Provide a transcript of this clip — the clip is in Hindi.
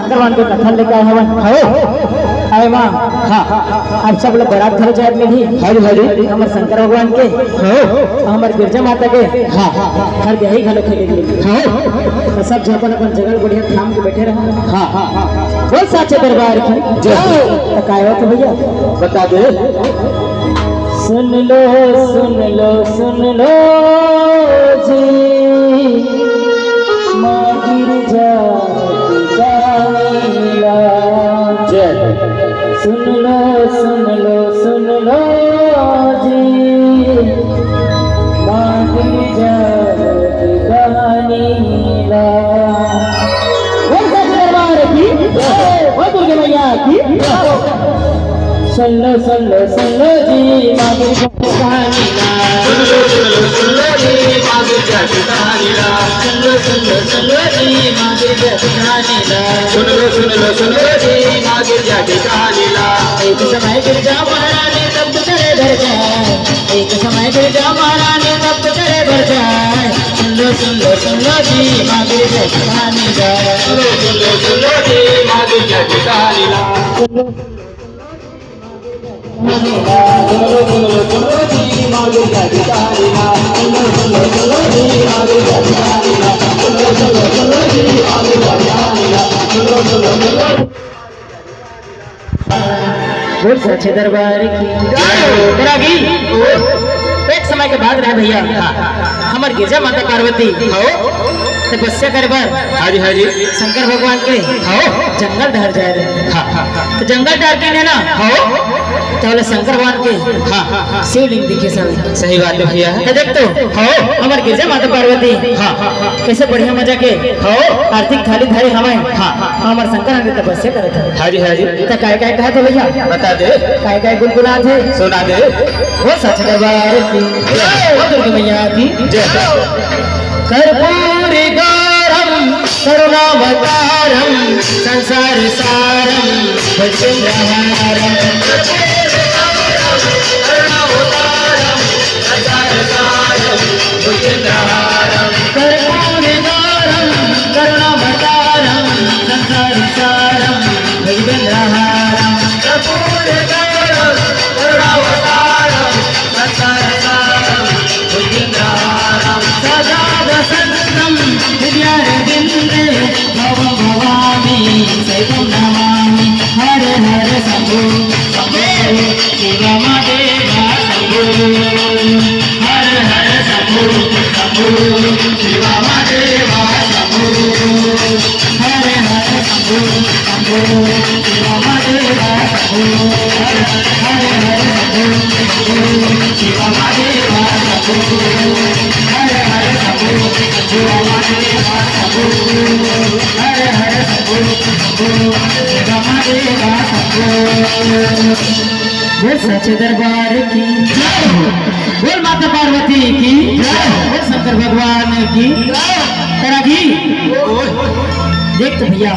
भगवान के कथन लेके आए हवन अरे माँ हाँ आप सब लोग बारात घर जाए में भी हरी हरी हमारे शंकर भगवान के हमारे गिरजा माता के हाँ हर गही घलो खेले तो सब जो अपन अपन जगह बढ़िया थाम के बैठे रहे हाँ बोल साचे दरबार की जय काय हो तो भैया बता दे सुन लो सुन लो सुन लो जी माँ गिरजा सुन लो सुन लो सुन लो जी माँ गिरजा की कहानी ला दरबार की वो दुर्गा मैया की सुन लो जी माँ गिरजा की कहानी ला सुन लो जी माँ गिरजा की कहानी ला सुन लो जी माँ गिरजा की कहानी ला सुन लो जी माँ गिरजा की कहानी ला एक समय गिरजा महारानी तब करे घर जाए एक समय गिरजा महारानी तब करे घर जाए सुन लो जी माँ गिरजा की कहानी ला सुन लो जी माँ गिरजा की कहानी ला सुन लो जी माँ गिरजा की कहानी ला सुन लो जी माँ गिरजा की कहानी ला सुन लो जी माँ गिरजा की कहानी ला बोल सच्चे दरबार की एक समय के बाद रहा भैया हमार गिरजा माता पार्वती तपस्या करे बर हाजी हाजी शंकर भगवान के जंगल डर जाए रहे तो जंगल डर के ने ना तो शंकर भगवान के शिवलिंग दिखे सब सही बात है भैया तो देख तो हमार गिरजा माता पार्वती कैसे बढ़िया मजा के आर्थिक थाली धारी हमें हमार शंकर के तपस्या करे थे हाजी हाजी तो काय काय कहा थे भैया बता दे काय काय गुनगुना थे सुना दे वो सच दरबार की वो दुर्गा मैया की कर्पूर गौरम करुणावतारम संसार सारम भजनहारम कर्पूर गौरम करुणावतारम संसार सारम भजनहारम कर्पूर गौरम करुणावतारम संसार सारम भजनहारम सदा वसंतम विद्यारविंदे भव भवामी सैतम नमामि हर हर शंभो शंभो शिवमदेवा शंभो हर हर शंभो शंभो शिवमदेवा शंभो हर हर शंभो शंभो शिवमदेवा शंभो हर हर शंभो शंभो शिवमदेवा शंभो हर हर शंभो शिवमदेवा शंभो हर हर शंभो शंभो शिवमदेवा शंभो बोल सच्चे दरबार की बोल माता पार्वती की बोल शंकर भगवान की तेरा की देख तो भैया